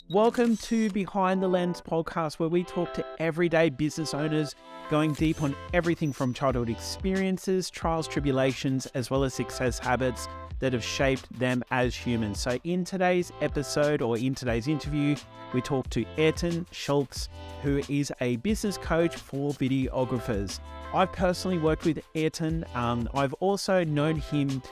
Welcome to Behind the Lens podcast, where we talk to everyday business owners, going deep on everything from childhood experiences, trials, tribulations, as well as success habits that have shaped them as humans. So in today's episode, or in today's interview, we talk to Ayrton Sudholz, who is a business coach for videographers. I've personally worked with Ayrton. I've also known him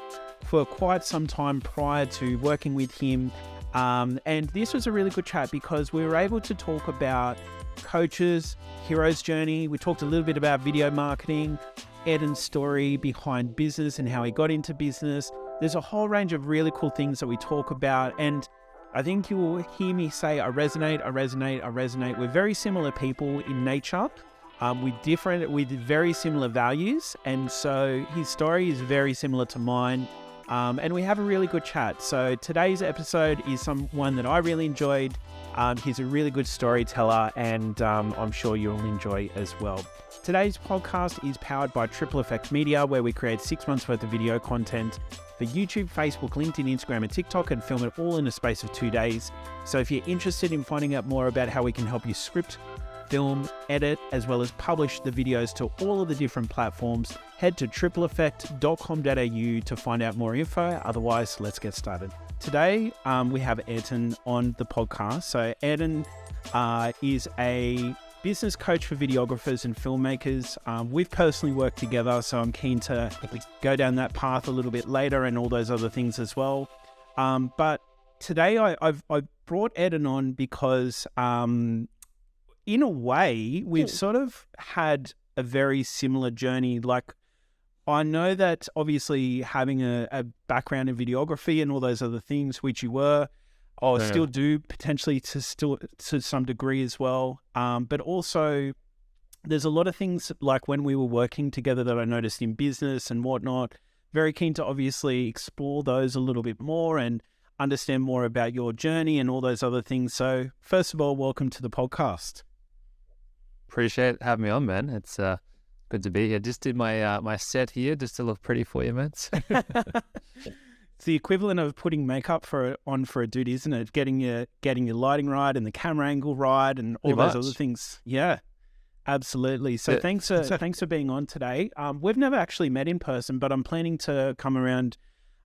for quite some time prior to working with him. And this was a really good chat because we were able to talk about coaches, hero's journey. We talked a little bit about video marketing, Ayrton's story behind business and how he got into business. There's a whole range of really cool things that we talk about. And I think you will hear me say, I resonate. We're very similar people in nature. With very similar values. And so his story is very similar to mine. And we have a really good chat. So today's episode is one that I really enjoyed. He's a really good storyteller, and I'm sure you'll enjoy as well. Today's podcast is powered by Triple Effect Media, where we create 6 months worth of video content for YouTube, Facebook, LinkedIn, Instagram, and TikTok, and film it all in a space of 2 days. So if you're interested in finding out more about how we can help you script, film, edit, as well as publish the videos to all of the different platforms, head to tripleeffect.com.au to find out more info. Otherwise, let's get started. Today, we have Ayrton on the podcast. So Ayrton is a business coach for videographers and filmmakers. We've personally worked together, so I'm keen to go down that path a little bit later and all those other things as well. But today, I've brought Ayrton on because in a way, we've sort of had a very similar journey. Like, I know that obviously having a background in videography and all those other things, which you were, or still do potentially to some degree as well. But also, there's a lot of things like when we were working together that I noticed in business and whatnot. Very keen to obviously explore those a little bit more and understand more about your journey and all those other things. So first of all, welcome to the podcast. Appreciate having me on, man. It's good to be here. Just did my set here just to look pretty for you, man. It's the equivalent of putting makeup on for a dude, isn't it? Getting your lighting right and the camera angle right and all those other things. Yeah, absolutely. So thanks for being on today. We've never actually met in person, but I'm planning to come around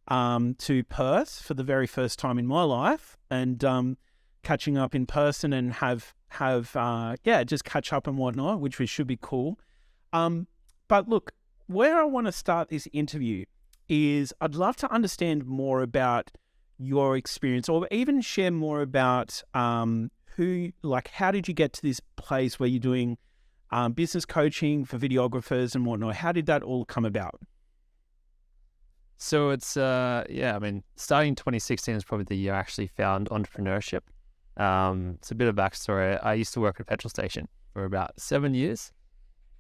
to Perth for the very first time in my life and catching up in person and just catch up and whatnot, which should be cool. But look, where I want to start this interview is I'd love to understand more about your experience, or even share more about how did you get to this place where you're doing business coaching for videographers and whatnot? How did that all come about? So it's starting 2016 is probably the year I actually found entrepreneurship. It's a bit of backstory. I used to work at a petrol station for about 7 years,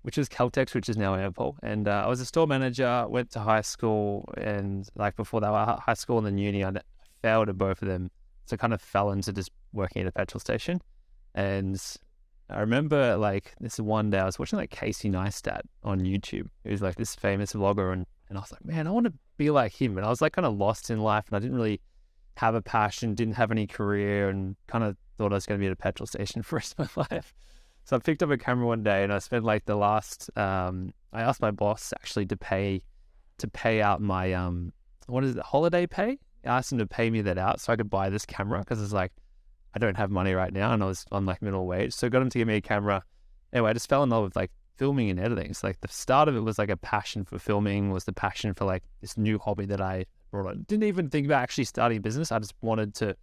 which is Caltex, which is now Airpol. And I was a store manager, went to high school, and before that, high school and then uni, I failed at both of them. So I kind of fell into just working at a petrol station. And I remember this one day I was watching Casey Neistat on YouTube. He was this famous vlogger, and I was like, man, I want to be like him. And I was kind of lost in life, and I didn't really have a passion, didn't have any career, and kind of thought I was going to be at a petrol station for the rest of my life. So I picked up a camera one day, and I spent the last, I asked my boss actually to pay out my, holiday pay? I asked him to pay me that out so I could buy this camera, because it's I don't have money right now, and I'm minimum wage. So I got him to give me a camera. Anyway, I just fell in love with filming and editing. So the start of it was a passion for filming, was the passion for this new hobby that I brought on. Didn't even think about actually starting a business. I just wanted to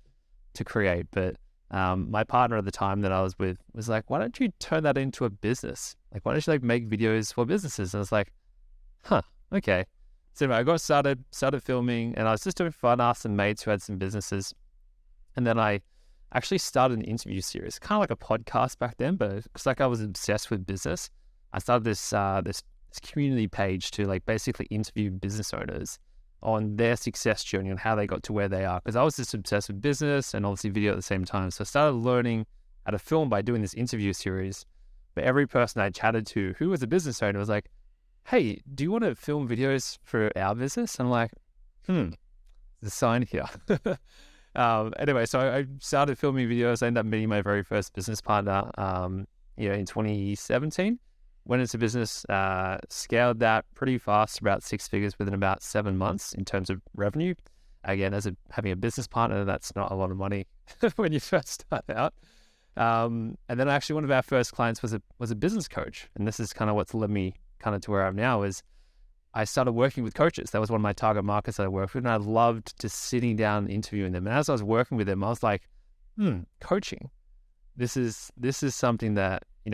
create. But my partner at the time that I was with was why don't you turn that into a business? Why don't you make videos for businesses? And I was okay. So anyway, I got started filming, and I was just doing fun. I asked some mates who had some businesses. And then I actually started an interview series, kind of like a podcast back then, but it's I was obsessed with business. I started this community page to basically interview business owners on their success journey and how they got to where they are. Because I was just obsessed with business and obviously video at the same time. So I started learning how to film by doing this interview series. But every person I chatted to who was a business owner was hey, do you want to film videos for our business? And I'm there's a sign here. Anyway, so I started filming videos. I ended up meeting my very first business partner, in 2017. Went into business, scaled that pretty fast, about 6 figures within about 7 months in terms of revenue. Again, having a business partner, that's not a lot of money when you first start out. And then actually one of our first clients was a business coach. And this is kind of what's led me kind of to where I'm now is I started working with coaches. That was one of my target markets that I worked with. And I loved just sitting down and interviewing them. And as I was working with them, I was like, coaching. This is something that, I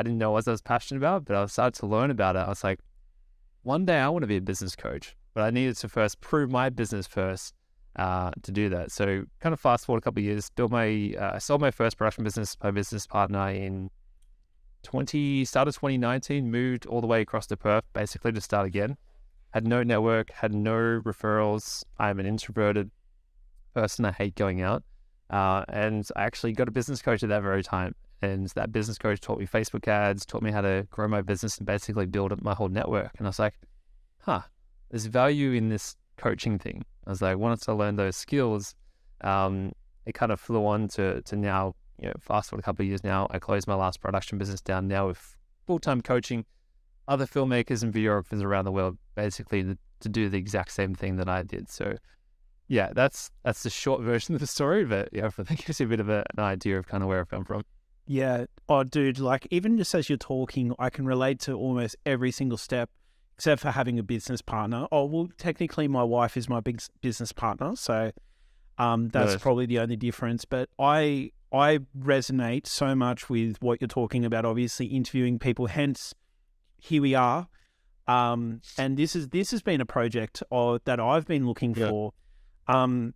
didn't know what I was passionate about, but I started to learn about it. I was like, one day I want to be a business coach, but I needed to first prove my business first to do that. So kind of fast forward a couple of years, I sold my first production business, my business partner in start of 2019, moved all the way across to Perth, basically to start again. Had no network, had no referrals. I'm an introverted person. I hate going out. And I actually got a business coach at that very time. And that business coach taught me Facebook ads, taught me how to grow my business and basically build up my whole network. And I was like, there's value in this coaching thing. I was like, once I learned those skills, it kind of flew on to now, fast forward a couple of years now, I closed my last production business down now with full-time coaching other filmmakers and videographers around the world, basically to do the exact same thing that I did. So yeah, that's the short version of the story, but I think it gives you a bit of an idea of kind of where I've come from. Yeah. Oh, dude, like even just as you're talking, I can relate to almost every single step except for having a business partner. Oh, well, technically my wife is my big business partner. So that's probably the only difference. But I resonate so much with what you're talking about, obviously interviewing people, hence here we are. And this has been a project that I've been looking for. Fun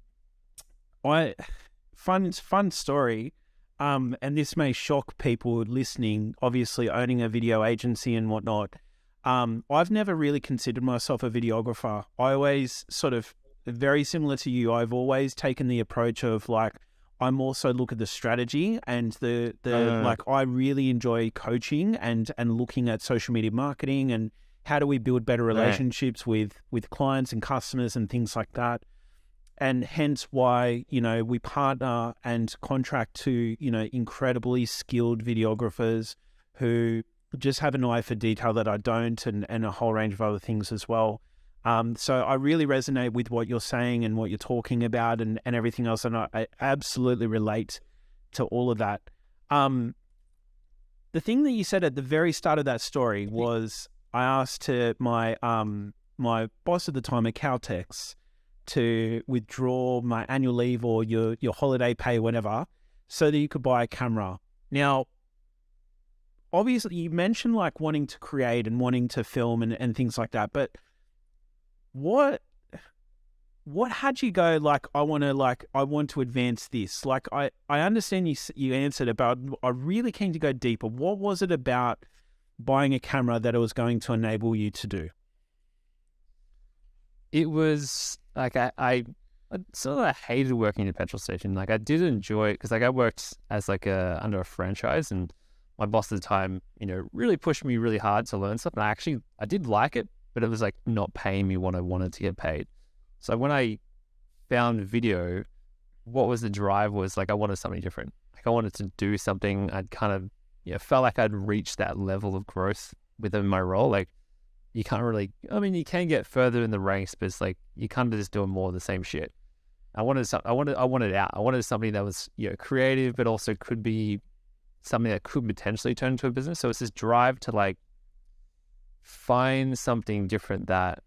story. And this may shock people listening, obviously owning a video agency and whatnot. I've never really considered myself a videographer. I always sort of, very similar to you, I've always taken the approach of like, I more so look at the strategy and like I really enjoy coaching and looking at social media marketing and how do we build better relationships with clients and customers and things like that. And hence why, we partner and contract to, incredibly skilled videographers who just have an eye for detail that I don't, and a whole range of other things as well. So I really resonate with what you're saying and what you're talking about and everything else. And I absolutely relate to all of that. The thing that you said at the very start of that story was I asked to my boss at the time at Caltex to withdraw my annual leave or your holiday pay, whatever, so that you could buy a camera. Now, obviously you mentioned like wanting to create and wanting to film and things like that, but what had you go like, I want to advance this? Like, I understand you answered about, I'm really keen to go deeper. What was it about buying a camera that it was going to enable you to do? It was like I sort of hated working at a petrol station. Like I did enjoy it because like I worked as like under a franchise, and my boss at the time, really pushed me really hard to learn stuff. And I did like it, but it was like not paying me what I wanted to get paid. So when I found video, what was the drive was like I wanted something different. Like I wanted to do something. I'd kind of felt like I'd reached that level of growth within my role. Like you can't really, you can get further in the ranks, but it's like you kind of just doing more of the same shit. I wanted out. I wanted something that was creative, but also could be something that could potentially turn into a business. So it's this drive to like find something different that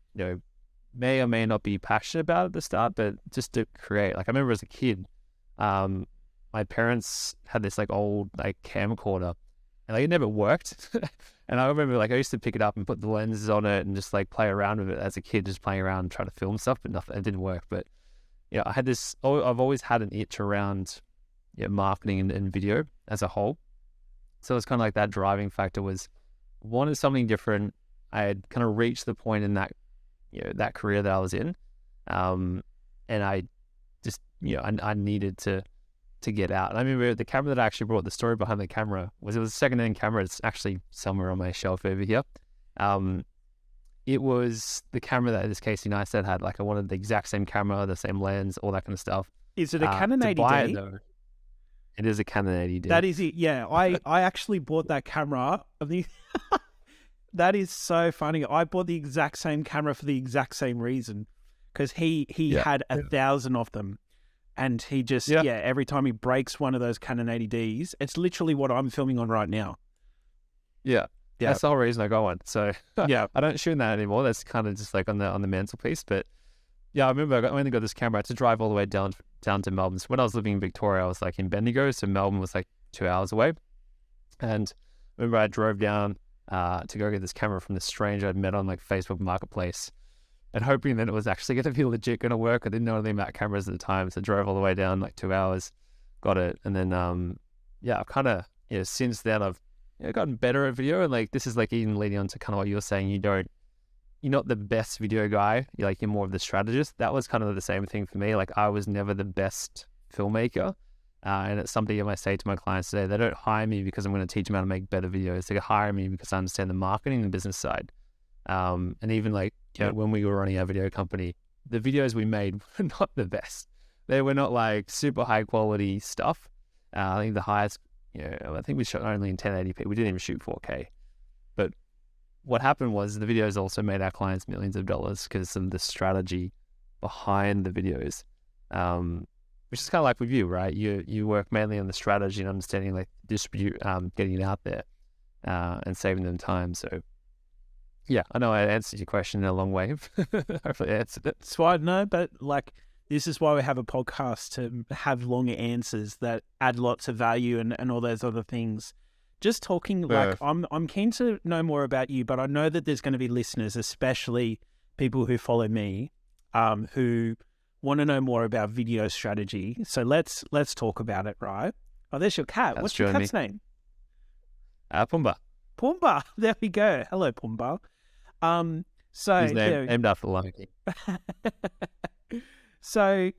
may or may not be passionate about at the start, but just to create. Like I remember as a kid, my parents had this like old like camcorder, and like it never worked. And I remember like I used to pick it up and put the lenses on it and just like play around with it as a kid, just playing around and trying to film stuff, but nothing, it didn't work. But I've always had an itch around marketing and video as a whole. So it's kind of like that driving factor was wanted something different. I had kind of reached the point in that that career that I was in, and I just I needed to get out. And I remember the camera that I actually brought, the story behind the camera was it was a second-hand camera. It's actually somewhere on my shelf over here. It was the camera that this Casey Neistat had. Like I wanted the exact same camera, the same lens, all that kind of stuff. Is it a Canon To buy it 80D? though, it is a Canon 80D. That is it. Yeah, I actually bought that camera. That is so funny. I bought the exact same camera for the exact same reason, because he had 1,000 of them, and he just every time he breaks one of those Canon 80Ds, it's literally what I'm filming on right now. Yeah. That's the whole reason I got one. So yeah, I don't shoot that anymore. That's kind of just like on the mantelpiece. But yeah, I remember I only got this camera. I had to drive all the way down to Melbourne. So when I was living in Victoria, I was like in Bendigo, so Melbourne was like 2 hours away. And I remember I drove down to go get this camera from this stranger I'd met on like Facebook Marketplace, and hoping that it was actually going to be legit, going to work. I didn't know anything about cameras at the time, so I drove all the way down like 2 hours, got it, and then I've kind of since then I've gotten better at video, and like this is like even leading on to kind of what you were saying. You're not the best video guy. You're more of the strategist. That was kind of the same thing for me. Like I was never the best filmmaker. And it's something I might say to my clients today. They don't hire me because I'm going to teach them how to make better videos. They hire me because I understand the marketing and the business side. And even when we were running our video company, the videos we made were not the best. They were not like super high quality stuff. I think the highest, I think we shot only in 1080p. We didn't even shoot 4K. But what happened was the videos also made our clients millions of dollars because of the strategy behind the videos. Which is kind of like with you, right? You work mainly on the strategy and understanding like distribute, getting it out there, and saving them time. So yeah, I know I answered your question in a long way. Hopefully I answered it. That's why but this is why we have a podcast, to have longer answers that add lots of value and all those other things. Just talking, I'm keen to know more about you, but I know that there's going to be listeners, especially people who follow me, who want to know more about video strategy. So let's talk about it, right? Oh, there's your cat. What's your cat's name? Pumbaa. Pumbaa. There we go. Hello, Pumbaa. So he's named after the Lion King. So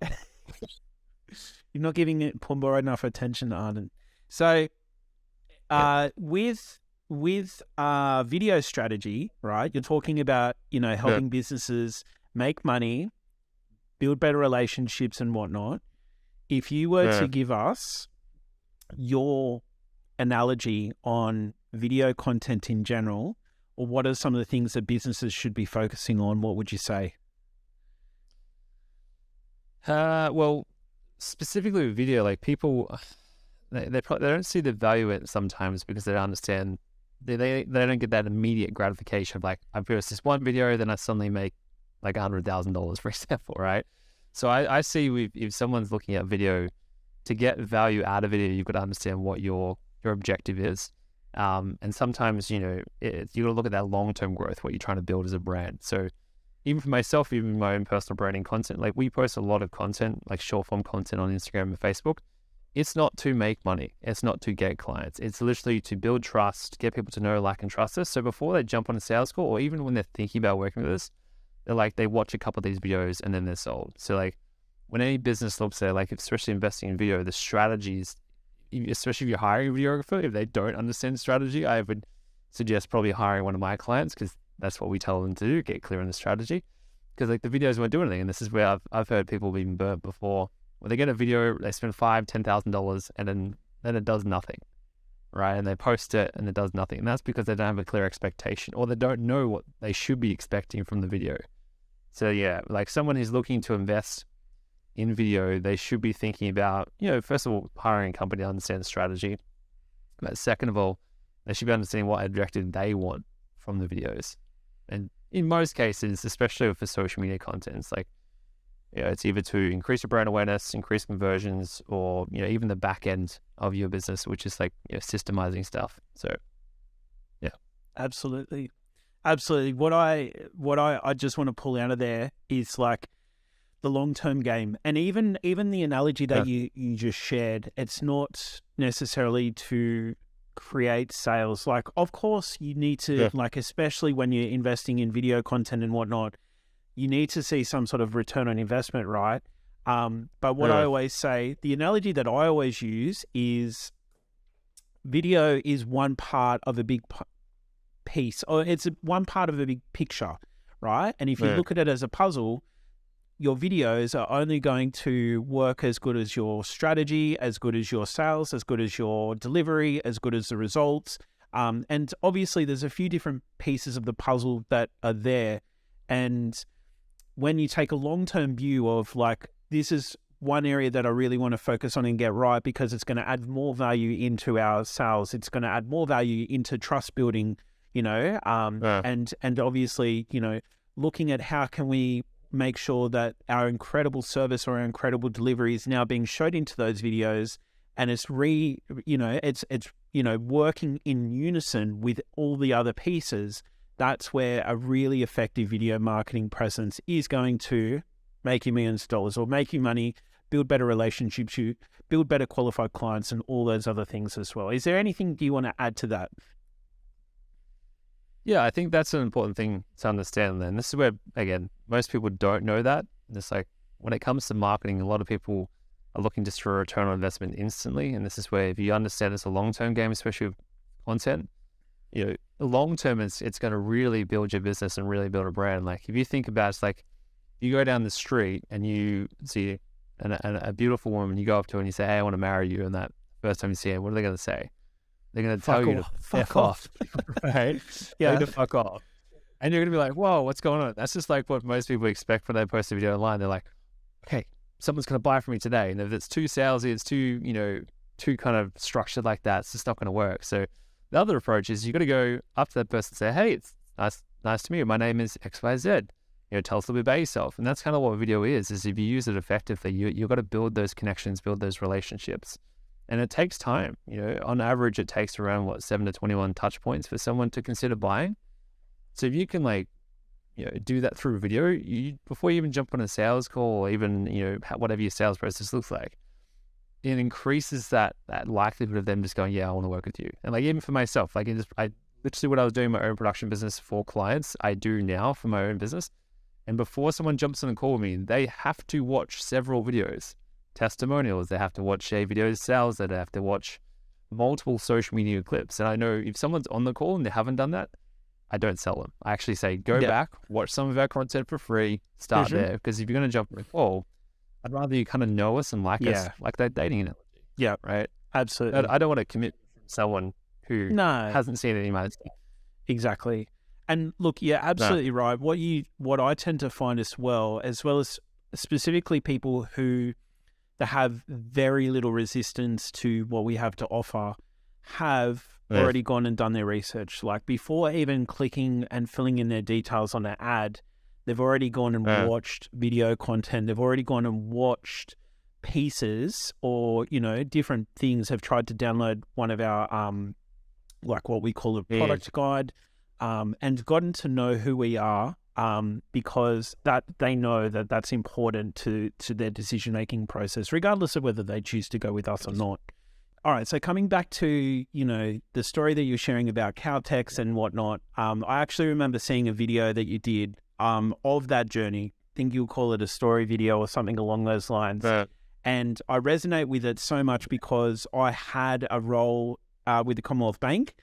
you're not giving Pumbaa enough attention, Arden. So with video strategy, right? You're talking about helping businesses make money, build better relationships and whatnot. If you were to give us your analogy on video content in general, or what are some of the things that businesses should be focusing on, what would you say? Well, specifically with video, like people, they don't see the value in it sometimes because they don't understand. They don't get that immediate gratification of like, I post this one video, then I suddenly make like $100,000, for example, right? So I see if someone's looking at video, to get value out of video, you've got to understand what your objective is. And sometimes, you got to look at that long-term growth, what you're trying to build as a brand. So even for myself, even my own personal branding content, like we post a lot of content, like short form content on Instagram and Facebook. It's not to make money. It's not to get clients. It's literally to build trust, get people to know, like, and trust us. So before they jump on a sales call, or even when they're thinking about working with us, they watch a couple of these videos and then they're sold. So like when any business looks at especially investing in video, the strategies, especially if you're hiring a videographer, if they don't understand strategy, I would suggest probably hiring one of my clients, because that's what we tell them to do, get clear on the strategy. Because the videos won't do anything. And this is where I've heard people being burnt before, where they get a video, they spend $5,000-$10,000 and then it does nothing, right? And they post it and it does nothing. And that's because they don't have a clear expectation, or they don't know what they should be expecting from the video. So yeah, like someone who's looking to invest in video, they should be thinking about, first of all, hiring a company to understand the strategy. But second of all, they should be understanding what objective they want from the videos. And in most cases, especially for social media content, it's it's either to increase your brand awareness, increase conversions, or even the back end of your business, which is systemizing stuff. So yeah, absolutely. What I just want to pull out of there is the long-term game. And even the analogy that you just shared, it's not necessarily to create sales. Of course you need to, especially when you're investing in video content and whatnot, you need to see some sort of return on investment, right? But what I always say, the analogy that I always use is video is one part of a big piece, or it's one part of a big picture, right? And if you look at it as a puzzle, your videos are only going to work as good as your strategy, as good as your sales, as good as your delivery, as good as the results. And obviously there's a few different pieces of the puzzle that are there. And when you take a long-term view of like, this is one area that I really want to focus on and get right because it's going to add more value into our sales. It's going to add more value into trust building, and obviously, looking at how can we make sure that our incredible service or our incredible delivery is now being showed into those videos, and it's working in unison with all the other pieces. That's where a really effective video marketing presence is going to make you millions of dollars or make you money, build better relationships, you build better qualified clients, and all those other things as well. Is there anything you want to add to that? Yeah, I think that's an important thing to understand. And this is where, again, most people don't know that. It's like when it comes to marketing, a lot of people are looking just for a return on investment instantly. And this is where if you understand it's a long-term game, especially with content, long term, it's going to really build your business and really build a brand. Like if you think about it, it's like you go down the street and you see a beautiful woman, you go up to her and you say, hey, I want to marry you. And that first time you see her, what are they going to say? They're going to tell you to fuck off. Right? Yeah. To fuck off. And you're going to be like, whoa, what's going on? That's just like what most people expect when they post a video online. They're like, okay, someone's going to buy from me today. And if it's too salesy, it's too kind of structured like that, it's just not going to work. So the other approach is you got to go up to that person and say, hey, it's nice to meet you. My name is XYZ. Tell us a little bit about yourself. And that's kind of what video is if you use it effectively, you've got to build those connections, build those relationships. And it takes time. On average, it takes around 7 to 21 touch points for someone to consider buying. So if you can do that through video, before you even jump on a sales call or even, whatever your sales process looks like, it increases that likelihood of them just going, yeah, I want to work with you. And even for myself, I literally what I was doing in my own production business for clients, I do now for my own business. And before someone jumps on a call with me, they have to watch several videos, testimonials. They have to watch a video sales. They have to watch multiple social media clips. And I know if someone's on the call and they haven't done that, I don't sell them. I actually say, go back, watch some of our content for free, start there. Because if you're going to jump on a call, I'd rather you kind of know us and like us, like that dating analogy. Yeah, right. Absolutely. I don't want to commit to someone who hasn't seen any of my stuff. Exactly. And look, you're absolutely right. What I tend to find as well as specifically people who have very little resistance to what we have to offer, have already gone and done their research. Like before even clicking and filling in their details on an ad, they've already gone and watched video content. They've already gone and watched pieces or, different things, have tried to download one of our, what we call a product guide, and gotten to know who we are, because that they know that that's important to their decision-making process, regardless of whether they choose to go with us or not. All right, so coming back to, the story that you're sharing about Caltex and whatnot, I actually remember seeing a video that you did of that journey. I think you'll call it a story video or something along those lines. And I resonate with it so much because I had a role with the Commonwealth Bank,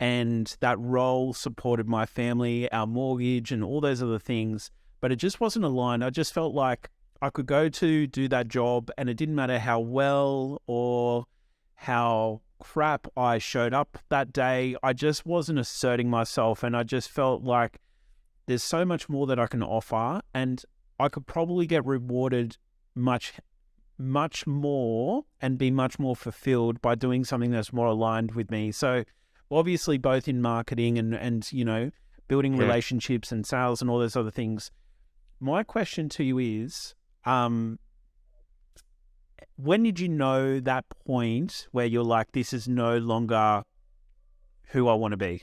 and that role supported my family, our mortgage, and all those other things. But it just wasn't aligned. I just felt like I could go to do that job, and it didn't matter how well or how crap I showed up that day. I just wasn't asserting myself, and I just felt like there's so much more that I can offer, and I could probably get rewarded much more and be much more fulfilled by doing something that's more aligned with me. So obviously both in marketing and building relationships and sales and all those other things. My question to you is, when did you know that point where you're like, this is no longer who I want to be?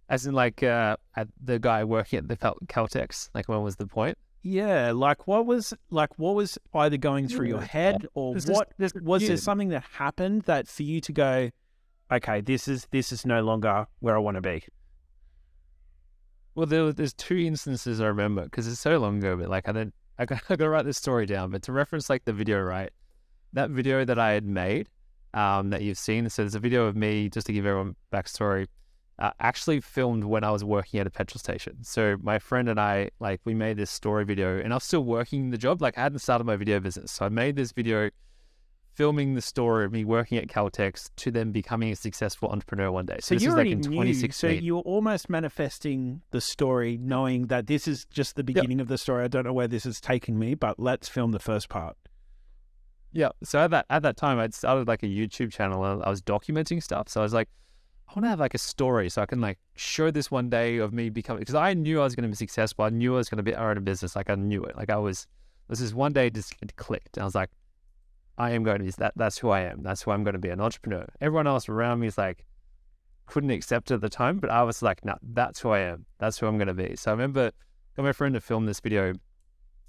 As in at the guy working at the Caltex, when was the point? Yeah, what was either going through your head, or was there something that happened that for you to go, okay, this is no longer where I want to be? Well, there's two instances I remember because it's so long ago, but I got to write this story down. But to reference the video, right? That video that I had made, that you've seen. So there's a video of me, just to give everyone backstory. actually filmed when I was working at a petrol station. So my friend and I, like, we made this story video, and I was still working the job. Like, I hadn't started my video business. So I made this video filming the story of me working at Caltex to then becoming a successful entrepreneur one day. So this you is already like in knew, 2016. so you were almost manifesting the story, knowing that this is just the beginning of the story. I don't know where this is taking me, but let's film the first part. Yeah. So at that time, I'd started like a YouTube channel, and I was documenting stuff. So I was like, I want to have like a story so I can like show this one day of me becoming, because I knew I was going to be successful. I knew I was going to own a business. Like, I knew it. Like, this is one day just it clicked. And I was like, I am going to be, that's who I am. That's who I'm going to be, an entrepreneur. Everyone else around me is like, couldn't accept it at the time, but I was like, no, that's who I am. That's who I'm going to be. So I remember got my friend to film this video,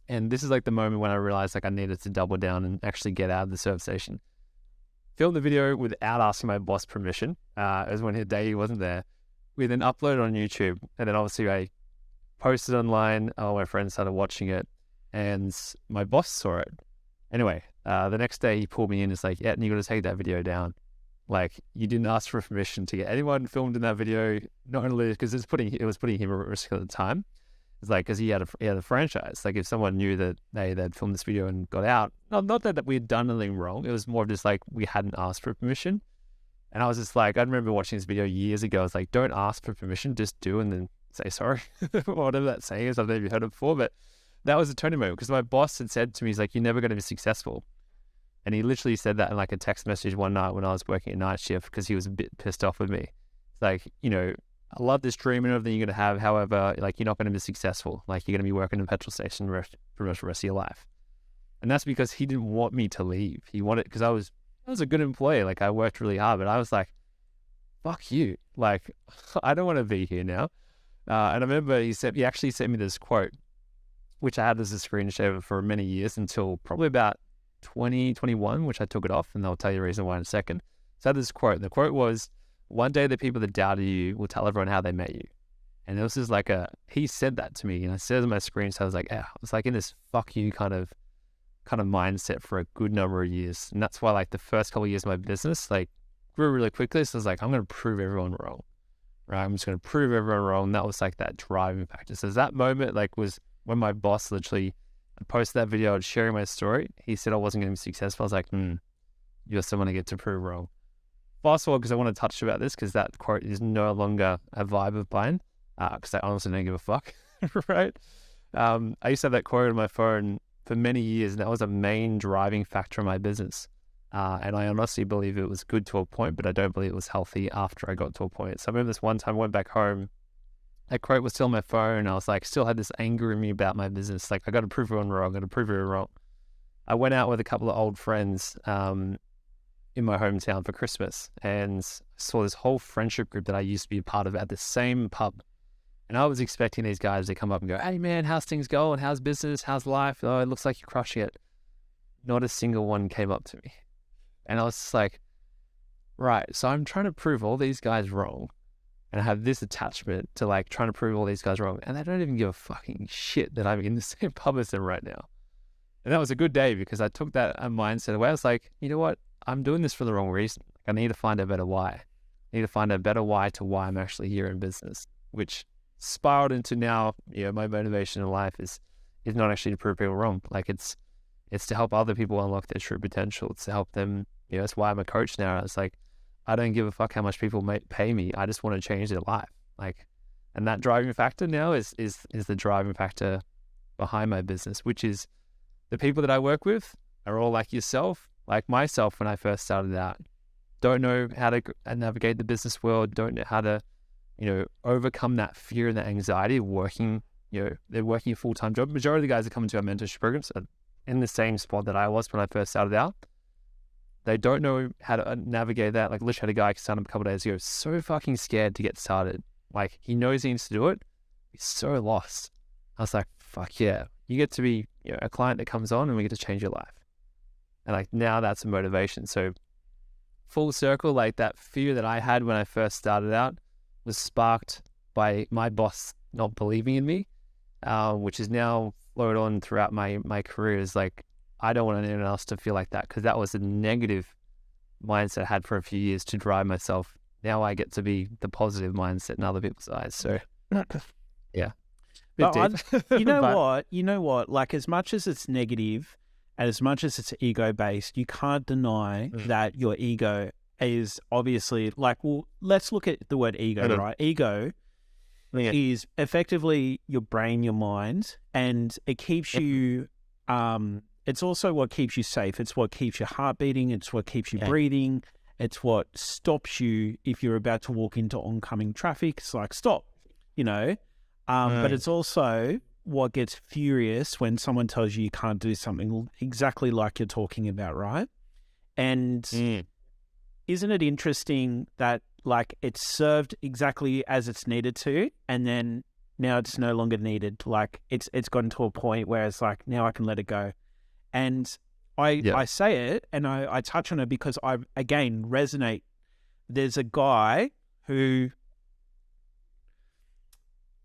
and this is like the moment when I realized like I needed to double down and actually get out of the service station. Filmed the video without asking my boss permission. It was when his day he wasn't there. We then uploaded on YouTube, and then obviously I posted online. All my friends started watching it, and my boss saw it. Anyway, the next day he pulled me in. It's like, yeah, you got to take that video down. Like, you didn't ask for permission to get anyone filmed in that video. Not only because it was putting him at risk at the time. It's like, because he had a franchise. Like, if someone knew that they'd filmed this video and got out, not that we had done anything wrong. It was more of just like we hadn't asked for permission. And I was just like, I remember watching this video years ago. I was like, don't ask for permission, just do, and then say sorry. Whatever that saying is, I've never heard it before, but that was a turning moment, because my boss had said to me, he's like, you're never going to be successful. And he literally said that in like a text message one night when I was working at night shift, because he was a bit pissed off with me. It's like, I love this dream and everything you're going to have. However, like, you're not going to be successful. Like, you're going to be working in a petrol station for the rest of your life. And that's because he didn't want me to leave. He wanted, because I was a good employee. Like, I worked really hard, but I was like, fuck you. Like, I don't want to be here now. And I remember he actually sent me this quote, which I had as a screensaver for many years until probably about 2021, which I took it off, and I'll tell you the reason why in a second. So I had this quote, and the quote was, one day the people that doubted you will tell everyone how they met you. And it was just like he said that to me, and I said it on my screen, so I was like, I was like in this fuck you kind of mindset for a good number of years. And that's why like the first couple of years of my business like grew really quickly. So I was like, I'm going to prove everyone wrong, right? I'm just going to prove everyone wrong. And that was like that driving factor. So that moment like was when my boss literally posted that video and sharing my story. He said I wasn't going to be successful. I was like, you're someone I get to prove wrong. Fast forward, because I want to touch about this, because that quote is no longer a vibe of mine, because I honestly don't give a fuck, right? I used to have that quote on my phone for many years, and that was a main driving factor in my business. And I honestly believe it was good to a point, but I don't believe it was healthy after I got to a point. So I remember this one time I went back home, that quote was still on my phone. I was like, still had this anger in me about my business. Like, I got to prove everyone wrong. I got to prove everyone wrong. I went out with a couple of old friends in my hometown for Christmas, and saw this whole friendship group that I used to be a part of at the same pub. And I was expecting these guys to come up and go, hey man, how's things going? How's business? How's life? Oh, it looks like you're crushing it. Not a single one came up to me. And I was just like, right, so I'm trying to prove all these guys wrong. And I have this attachment to like trying to prove all these guys wrong. And they don't even give a fucking shit that I'm in the same pub as them right now. And that was a good day, because I took that mindset away. I was like, you know what? I'm doing this for the wrong reason. I need to find a better why. I need to find a better why to why I'm actually here in business, which spiraled into now, my motivation in life is not actually to prove people wrong. Like, it's to help other people unlock their true potential. It's to help them, that's why I'm a coach now. It's like, I don't give a fuck how much people pay me. I just want to change their life. Like, and that driving factor now is the driving factor behind my business, which is the people that I work with are all like yourself, like myself when I first started out. Don't know how to navigate the business world, don't know how to, overcome that fear and that anxiety of working, they're working a full-time job. Majority of the guys that come into our mentorship programs are in the same spot that I was when I first started out. They don't know how to navigate that. Like, literally had a guy start up a couple of days ago, so fucking scared to get started. Like, he knows he needs to do it. He's so lost. I was like, fuck yeah. You get to be a client that comes on and we get to change your life. And like, now that's a motivation. So full circle, like that fear that I had when I first started out was sparked by my boss not believing in me, which is now flowed on throughout my career. Is like, I don't want anyone else to feel like that, because that was a negative mindset I had for a few years to drive myself now I get to be the positive mindset in other people's eyes. So yeah, bit But deep. you know But what? You know what? Like, as much as it's negative and as much as it's ego-based, you can't deny that your ego is obviously like, well, let's look at the word ego, right? Ego is effectively your brain, your mind, and it keeps you, it's also what keeps you safe. It's what keeps your heart beating. It's what keeps you breathing. It's what stops you if you're about to walk into oncoming traffic. It's like, stop, you know? But it's also what gets furious when someone tells you can't do something exactly like you're talking about, right? And isn't it interesting that like it's served exactly as it's needed to, and then now it's no longer needed? Like it's gotten to a point where it's like, now I can let it go. And I say it and I touch on it because I, again, resonate. There's a guy who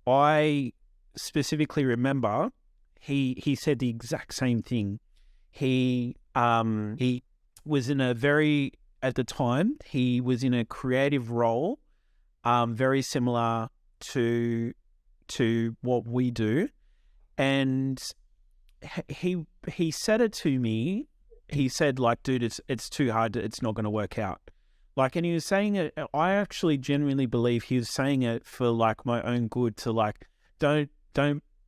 I specifically remember, he said the exact same thing. He was in a very, at the time, he was in a creative role, very similar to what we do. And he said it to me. He said, like, dude, it's too hard. It's not going to work out. Like, and he was saying it, I actually genuinely believe he was saying it for like my own good, to like, don't,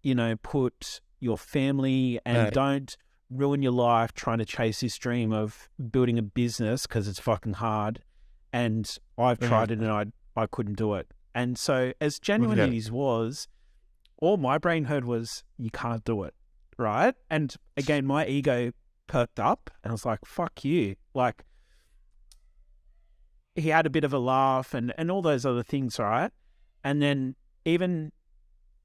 you know, put your family and don't ruin your life trying to chase this dream of building a business because it's fucking hard. And I've tried it and I couldn't do it. And so as genuine as it was, all my brain heard was, you can't do it. Right. And again, my ego perked up and I was like, fuck you. Like, he had a bit of a laugh and all those other things, right? And then even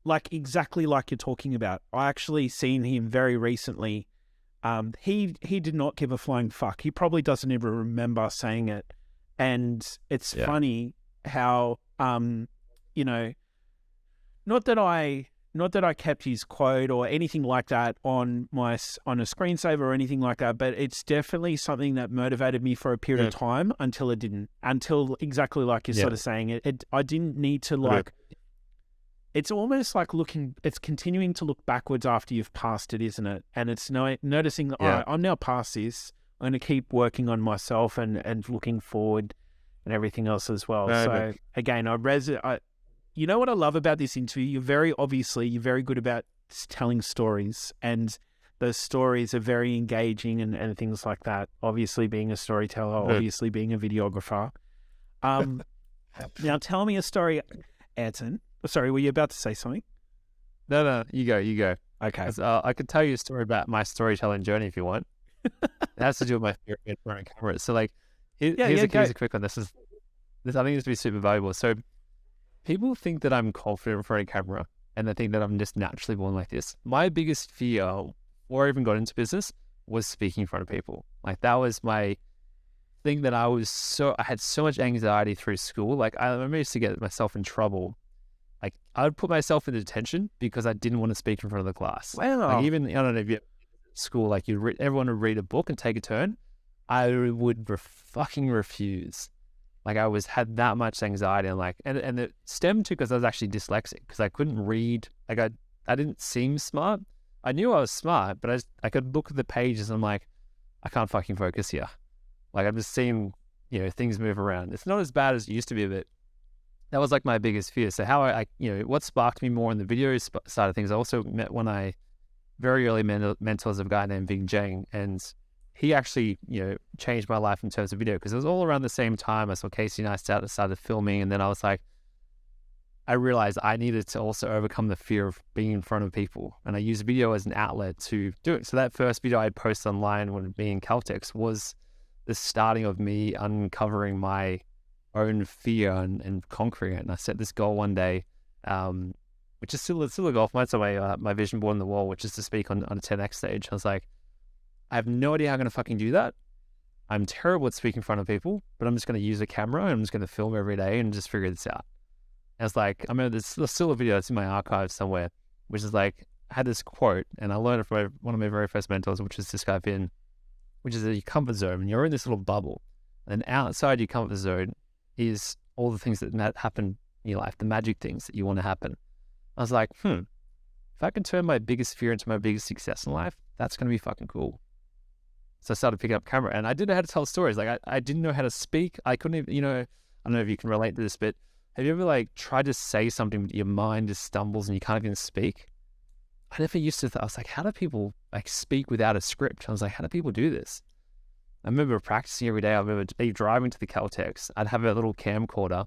like exactly like you're talking about, I actually seen him very recently. He did not give a flying fuck. He probably doesn't even remember saying it. And it's funny how, you know, not that I kept his quote or anything like that on a screensaver or anything like that, but it's definitely something that motivated me for a period of time until it didn't. Until exactly like you're sort of saying it. I didn't need to like. It's almost like it's continuing to look backwards after you've passed it, isn't it? And it's noticing that, all right, I'm now past this. I'm going to keep working on myself and looking forward and everything else as well. So again, you know what I love about this interview? You're very good about telling stories, and those stories are very engaging and things like that. Obviously being a storyteller, obviously being a videographer. Now tell me a story, Ayrton. Sorry, were you about to say something? No, you go. Okay. I could tell you a story about my storytelling journey if you want. It has to do with my fear of front of camera. So like, here's a quick one. This I think this would be super valuable. So people think that I'm confident in front of camera and they think that I'm just naturally born like this. My biggest fear before I even got into business was speaking in front of people. Like that was my thing that I had so much anxiety through school. Like I remember I used to get myself in trouble. Like I would put myself in detention because I didn't want to speak in front of the class. Wow. Like even, I don't know if you're at school, like everyone would read a book and take a turn. I would fucking refuse. Like I had that much anxiety and it stemmed to because I was actually dyslexic because I couldn't read. Like I didn't seem smart. I knew I was smart, but I could look at the pages and I'm like, I can't fucking focus here. Like I'm just seeing, things move around. It's not as bad as it used to be, but that was like my biggest fear. So how what sparked me more in the video side of things, I also met very early mentors of a guy named Ving Zhang, and he actually, changed my life in terms of video because it was all around the same time. I saw Casey and I started filming, and then I was like, I realized I needed to also overcome the fear of being in front of people, and I used video as an outlet to do it. So that first video I posted online when being in Caltex was the starting of me uncovering my own fear and conquering it. And I set this goal one day, which is still a goal. Mine's my vision board on the wall, which is to speak on a 10x stage. I was like, I have no idea how I'm going to fucking do that. I'm terrible at speaking in front of people, but I'm just going to use a camera and I'm just going to film every day and just figure this out. And it's like, I remember there's still a video that's in my archive somewhere, which is like, I had this quote and I learned it from one of my very first mentors, which is this guy Vin, which is a comfort zone. And you're in this little bubble, and outside your comfort zone is all the things that happen in your life, the magic things that you want to happen. I was like, if I can turn my biggest fear into my biggest success in life, that's going to be fucking cool. So I started picking up camera, and I didn't know how to tell stories. Like I didn't know how to speak. I couldn't even, I don't know if you can relate to this, but have you ever like tried to say something, but your mind just stumbles and you can't even speak? I never used to. I was like, how do people like speak without a script? I was like, how do people do this? I remember practicing every day. I remember driving to the Caltex. I'd have a little camcorder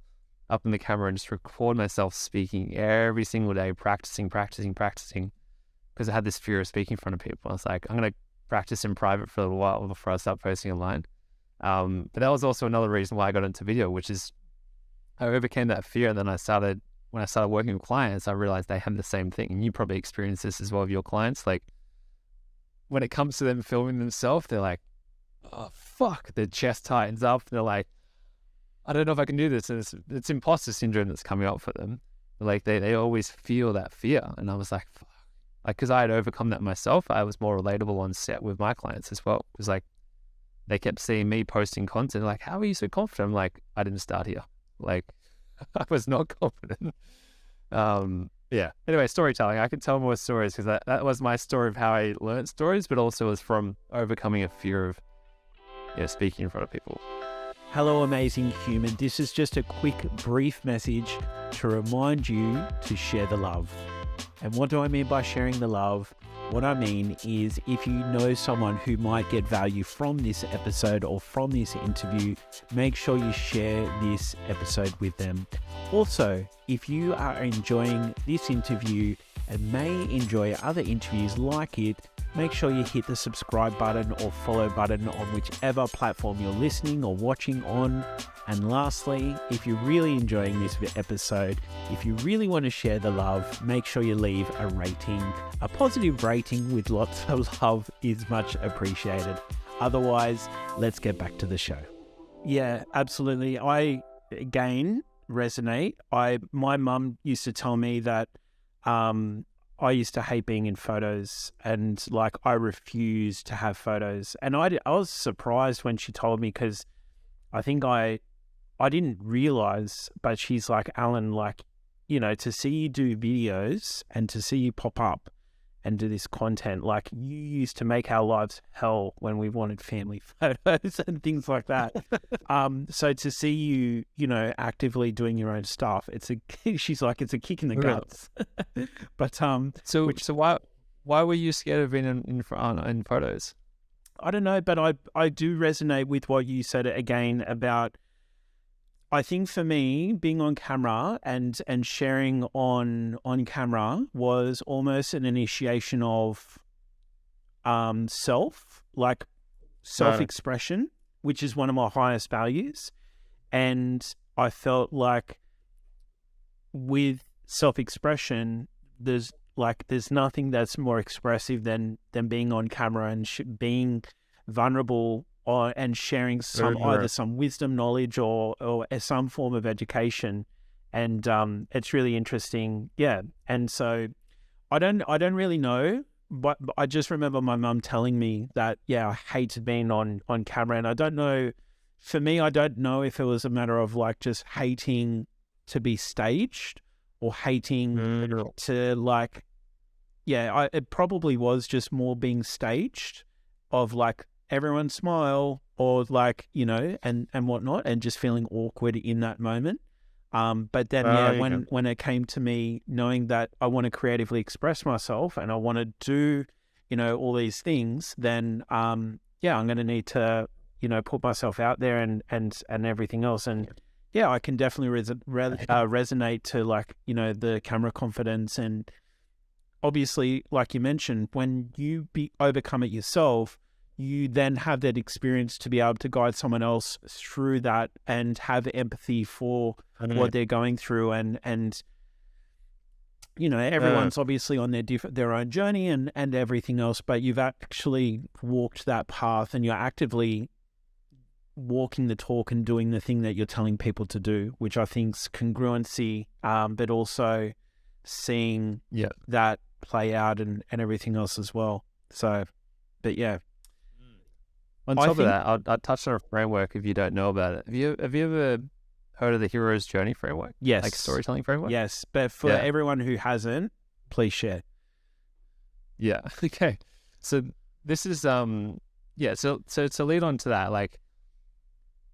up in the camera and just record myself speaking every single day, practicing, because I had this fear of speaking in front of people. I was like, I'm going to practice in private for a little while before I start posting online. But that was also another reason why I got into video, which is I overcame that fear. And then when I started working with clients, I realized they have the same thing. And you probably experience this as well with your clients. Like when it comes to them filming themselves, they're like, oh, fuck, their chest tightens up. They're like, I don't know if I can do this. And it's imposter syndrome that's coming up for them. Like they always feel that fear. And I was like, fuck. Like, because I had overcome that myself, I was more relatable on set with my clients as well. Because like they kept seeing me posting content, like, how are you so confident? I'm like, I didn't start here. Like, I was not confident. Yeah. Anyway, storytelling. I could tell more stories because that was my story of how I learned stories, but also was from overcoming a fear of speaking in front of people. Hello, amazing human. This is just a quick, brief message to remind you to share the love. And what do I mean by sharing the love? What I mean is if you know someone who might get value from this episode or from this interview, make sure you share this episode with them. Also, if you are enjoying this interview and may enjoy other interviews like it, make sure you hit the subscribe button or follow button on whichever platform you're listening or watching on. And lastly, if you're really enjoying this episode, if you really want to share the love, make sure you leave a rating. A positive rating with lots of love is much appreciated. Otherwise, let's get back to the show. Yeah, absolutely. I, again, resonate. My mum used to tell me that I used to hate being in photos and like I refused to have photos. And I was surprised when she told me because I think I didn't realize, but she's like, Alan, like, to see you do videos and to see you pop up and do this content, like you used to make our lives hell when we wanted family photos and things like that. So to see you, actively doing your own stuff, she's like, it's a kick in the guts. But so why were you scared of being in photos? I don't know, but I do resonate with what you said again about. I think for me, being on camera and sharing on camera was almost an initiation of self-expression, which is one of my highest values. And I felt like with self-expression, there's nothing that's more expressive than being on camera and being vulnerable and sharing either some wisdom, knowledge, or some form of education, and it's really interesting. Yeah, and so I don't really know, but I just remember my mum telling me that I hated being on camera, and I don't know. For me, I don't know if it was a matter of like just hating to be staged or hating to like. Yeah, it probably was just more being staged, of like, everyone smile or like, and whatnot, and just feeling awkward in that moment. But then, when it came to me knowing that I want to creatively express myself and I want to do, all these things, then, I'm going to need to, put myself out there and everything else. And I can definitely resonate to like, the camera confidence. And obviously, like you mentioned, when you overcome it yourself, you then have that experience to be able to guide someone else through that and have empathy for what they're going through. And everyone's obviously on their own journey and everything else, but you've actually walked that path and you're actively walking the talk and doing the thing that you're telling people to do, which I think's congruency, but also seeing that play out and everything else as well. So, but yeah. On top of that, I'll touch on a framework if you don't know about it. Have you ever heard of the hero's journey framework? Yes. Like storytelling framework? Yes. But for everyone who hasn't, please share. Yeah. Okay. So this is, so to lead on to that, like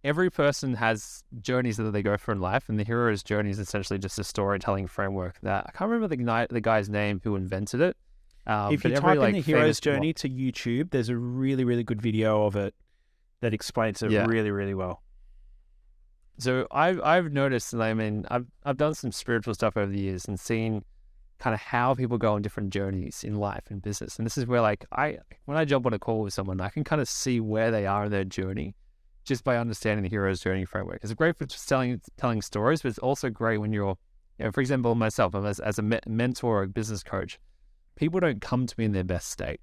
every person has journeys that they go through in life, and the hero's journey is essentially just a storytelling framework that I can't remember the guy's name who invented it. If you type in the hero's journey to YouTube, there's a really, really good video of it that explains it really, really well. So I've noticed, and I mean, I've done some spiritual stuff over the years and seen kind of how people go on different journeys in life and business. And this is where like when I jump on a call with someone, I can kind of see where they are in their journey just by understanding the hero's journey framework. It's great for telling stories, but it's also great when you're, for example, myself, as a mentor or a business coach, people don't come to me in their best state.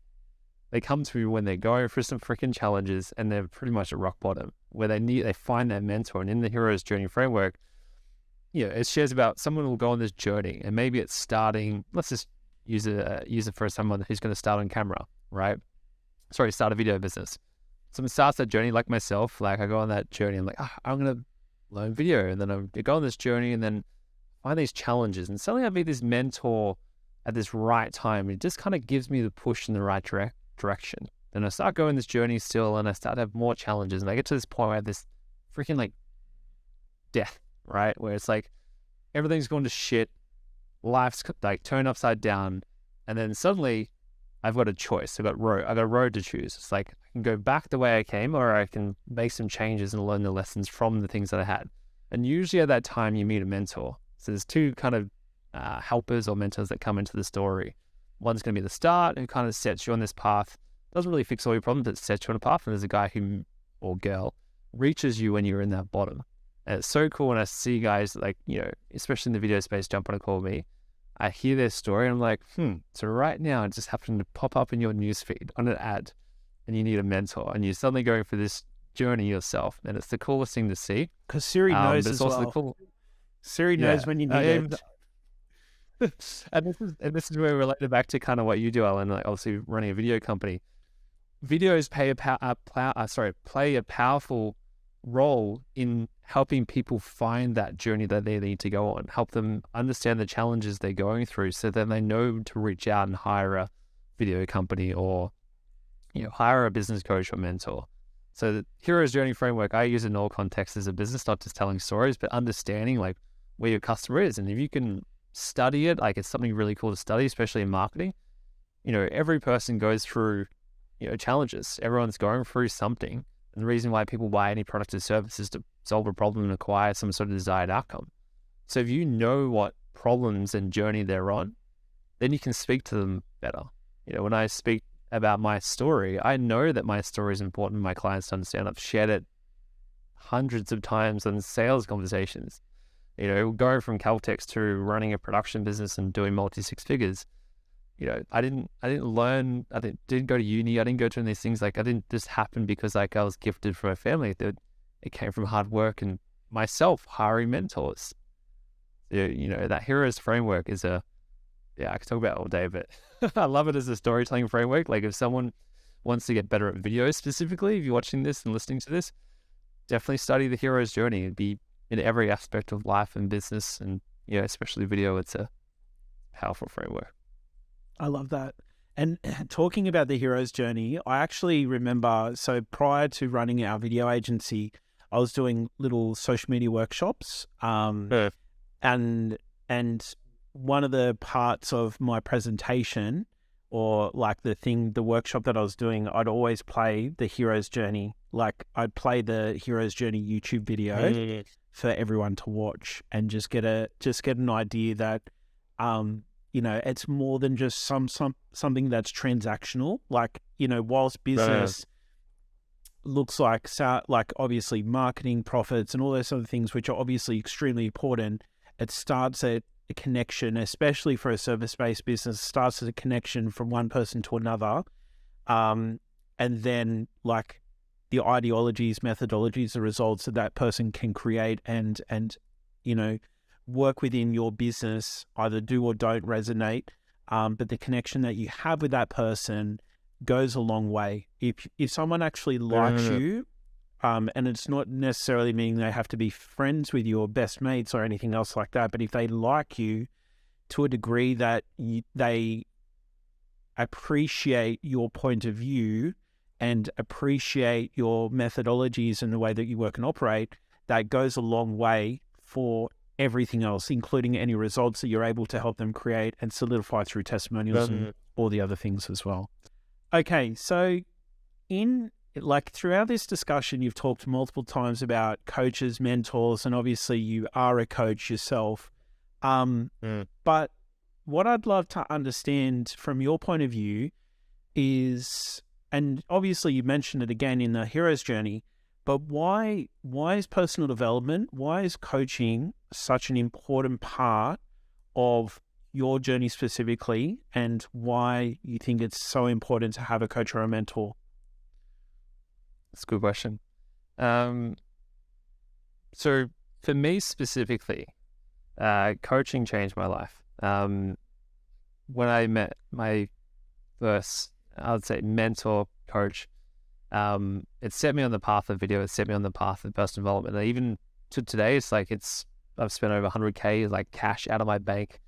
They come to me when they're going through some freaking challenges and they're pretty much at rock bottom, where they find their mentor. And in the hero's journey framework, it shares about someone will go on this journey, and maybe it's starting. Let's just use it for someone who's going to start on camera, right? Start a video business. Someone starts that journey like myself. Like I go on that journey. I'm like, I'm going to learn video, and then I go on this journey, and then find these challenges, and suddenly I meet this mentor at this right time. It just kind of gives me the push in the right direction. Then I start going this journey still, and I start to have more challenges, and I get to this point where I have this freaking like death, right? Where it's like everything's going to shit, life's like turned upside down, and then suddenly I've got a choice. I've got a road to choose. It's like I can go back the way I came, or I can make some changes and learn the lessons from the things that I had. And usually at that time you meet a mentor. So there's two kind of helpers or mentors that come into the story. One's going to be the start, who kind of sets you on this path. Doesn't really fix all your problems, but sets you on a path. And there's a guy or girl reaches you when you're in that bottom. And it's so cool when I see guys like, especially in the video space, jump on a call with me. I hear their story and I'm like, so right now it just happened to pop up in your newsfeed on an ad, and you need a mentor, and you're suddenly going for this journey yourself. And it's the coolest thing to see. Because Siri knows as well. Siri knows when you need it. And this is where we relate it back to kind of what you do, Alan, like obviously running a video company. Videos play a powerful role in helping people find that journey that they need to go on, help them understand the challenges they're going through, so then they know to reach out and hire a video company or hire a business coach or mentor. So the hero's journey framework, I use it in all contexts as a business, not just telling stories, but understanding like where your customer is. And if you can study it, like it's something really cool to study, especially in marketing. Every person goes through challenges. Everyone's going through something. And the reason why people buy any product or service is to solve a problem and acquire some sort of desired outcome. So if you know what problems and journey they're on, then you can speak to them better. When I speak about my story, I know that my story is important for my clients to understand. I've shared it hundreds of times in sales conversations. Going from Caltex to running a production business and doing multi-six figures, I didn't learn, didn't go to uni, I didn't go to any of these things. Like I didn't just happen because like I was gifted from a family. It came from hard work and myself hiring mentors. That hero's framework is I can talk about it all day, but I love it as a storytelling framework. Like if someone wants to get better at video specifically, if you're watching this and listening to this, definitely study the hero's journey. It'd be in every aspect of life and business, and especially video. It's a powerful framework. I love that. And talking about the hero's journey, I actually remember, so prior to running our video agency, I was doing little social media workshops. And one of the parts of my presentation, or like the workshop that I was doing, I'd always play the hero's journey. Like I'd play the hero's journey YouTube video for everyone to watch, and just get an idea that, it's more than just something that's transactional. Like, whilst business looks like obviously marketing, profits, and all those other things, which are obviously extremely important, it starts at a connection, especially for a service-based business, starts as a connection from one person to another. And then like the ideologies, methodologies, the results that person can create and work within your business, either do or don't resonate. But the connection that you have with that person goes a long way. If someone actually likes you and it's not necessarily meaning they have to be friends with you or best mates or anything else like that, but if they like you to a degree that they appreciate your point of view and appreciate your methodologies and the way that you work and operate, that goes a long way for everything else, including any results that you're able to help them create and solidify through testimonials and all the other things as well. Okay, so throughout this discussion, you've talked multiple times about coaches, mentors, and obviously you are a coach yourself. But what I'd love to understand from your point of view is, and obviously you mentioned it again in the hero's journey, but why is personal development, why is coaching such an important part of your journey specifically, and why you think it's so important to have a coach or a mentor? That's a good question. So for me specifically, coaching changed my life. When I met my first, I would say, mentor coach, it set me on the path of video. It set me on the path of personal development. And even to today, it's like I've spent over 100K like cash out of my bank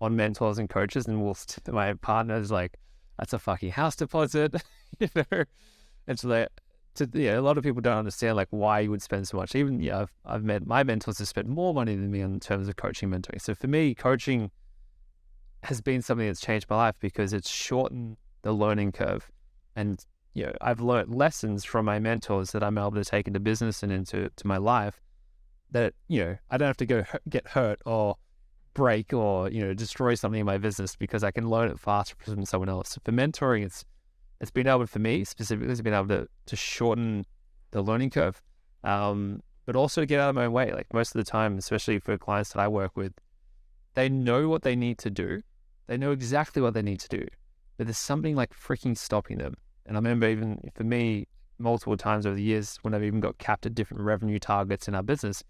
on mentors and coaches, and my partner is like, that's a fucking house deposit, you know. And so a lot of people don't understand like why you would spend so much. Even I've met my mentors who spent more money than me in terms of coaching and mentoring. So for me, coaching has been something that's changed my life because it's shortened the learning curve. And I've learned lessons from my mentors that I'm able to take into business and into my life that I don't have to get hurt or break or destroy something in my business because I can learn it faster from someone else. So for mentoring, it's been able, for me specifically, it's been able to shorten the learning curve, but also to get out of my own way. Like most of the time, especially for clients that I work with, they know what they need to do. They know exactly what they need to do, but there's something like freaking stopping them. And I remember even for me, multiple times over the years, when I've even got capped at different revenue targets in our business,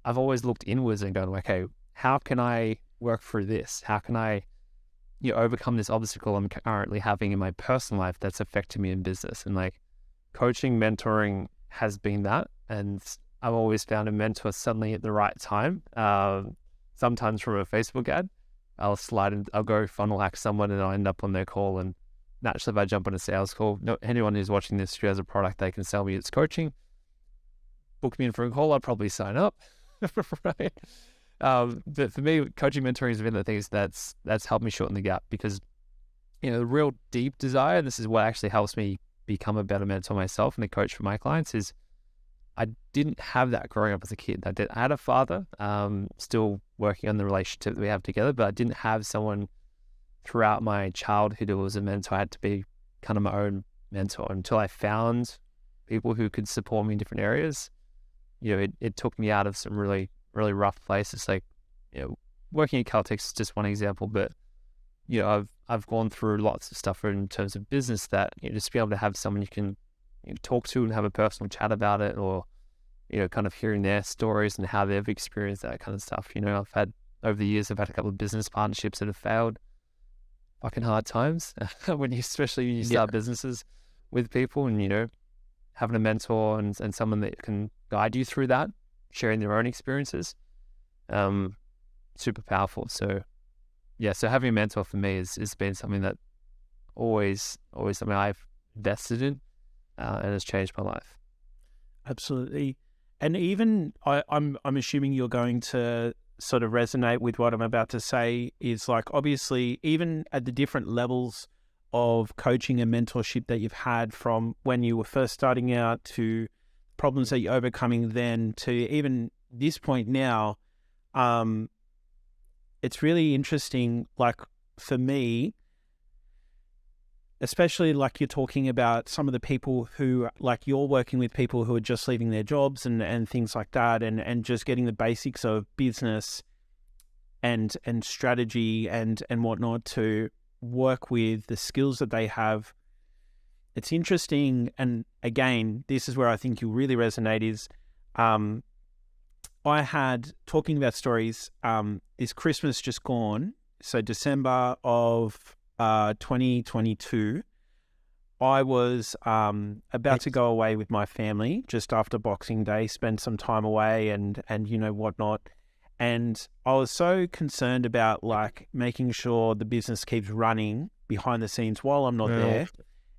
I've always looked inwards and gone, okay, how can I work through this? How can I overcome this obstacle I'm currently having in my personal life that's affecting me in business? And like coaching, mentoring has been that. And I've always found a mentor suddenly at the right time. Sometimes from a Facebook ad, I'll go funnel hack someone and I'll end up on their call. And naturally, if I jump on a sales call, anyone who's watching this who has a product they can sell me, it's coaching. Book me in for a call, I'd probably sign up. Right? But for me, coaching, mentoring has been the things that's helped me shorten the gap because, the real deep desire, and this is what actually helps me become a better mentor myself and a coach for my clients, is I didn't have that growing up as a kid. I had a father, still working on the relationship that we have together, but I didn't have someone throughout my childhood who was a mentor. I had to be kind of my own mentor until I found people who could support me in different areas. It took me out of some really, really rough places. Like, working at Caltex is just one example, but I've gone through lots of stuff in terms of business that just to be able to have someone you can talk to and have a personal chat about it, or kind of hearing their stories and how they've experienced that kind of stuff. I've had over the years, I've had a couple of business partnerships that have failed. Fucking hard times especially when you start businesses with people, and having a mentor and someone that can guide you through that, sharing their own experiences, super powerful. So having a mentor for me has been something that always something I've invested in, and has changed my life. Absolutely. And even I'm assuming you're going to sort of resonate with what I'm about to say, is like, obviously, even at the different levels of coaching and mentorship that you've had, from when you were first starting out to problems that you're overcoming then to even this point now, it's really interesting. Like for me, especially like you're talking about some of the people who, like you're working with people who are just leaving their jobs and things like that, and just getting the basics of business and strategy and whatnot to work with the skills that they have. It's interesting. And again, this is where I think you'll really resonate is, I had, talking about stories, this Christmas just gone, so December of 2022, I was about to go away with my family just after Boxing Day, spend some time away and whatnot. And I was so concerned about like making sure the business keeps running behind the scenes while I'm not there.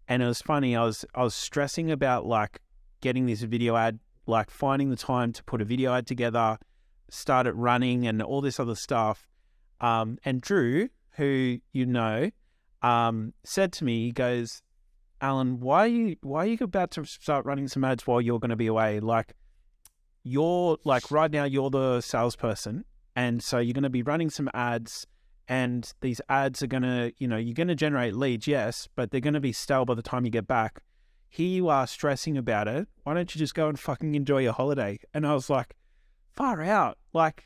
And it was funny, I was stressing about like getting this video ad, like finding the time to put a video ad together, start it running and all this other stuff. And Drew, who said to me, he goes, Alan, why are you about to start running some ads while you're going to be away? Like, you're like right now you're the salesperson, and so you're going to be running some ads, and these ads are going to, you're going to generate leads, yes, but they're going to be stale by the time you get back. Here you are stressing about it. Why don't you just go and fucking enjoy your holiday? And I was like, far out. Like,